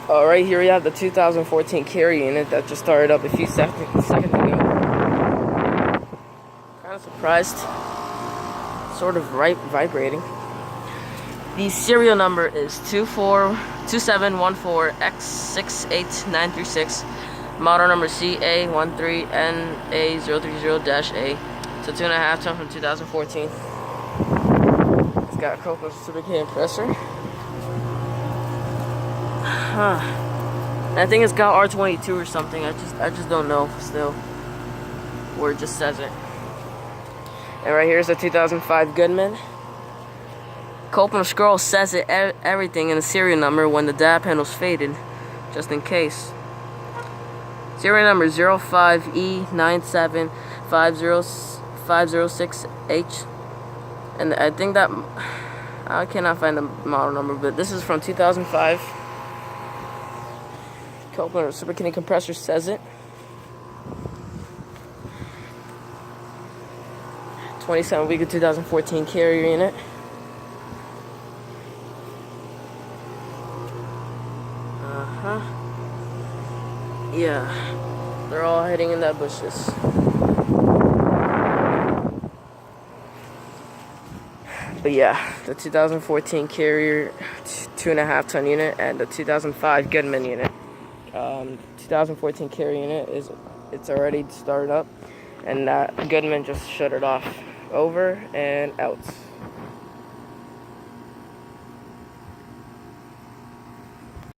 Right here we have the 2014 carrier unit that just started up a few seconds ago. Kind of surprised. Sort of vibrating. The serial number is 2714X68936. Model number CA13NA030-A. It's a 2.5 ton from 2014. It's got a Goodman super compressor. I think it's got R22 or something. I just don't know still. Where it just says it. And right here's the 2005 Goodman. Goodman scroll says it everything in the serial number when the dab handle's faded, just in case. Serial number 05E9750506H. And I think that I cannot find the model number, but this is from 2005. Goodman super compressor says it. 27 week of 2014 carrier unit. Yeah, they're all hiding in that bushes. But yeah, the 2014 carrier 2.5 ton unit and the 2005 Goodman unit. 2014 carrier unit it's already started up, and that Goodman just shut it off. Over and out.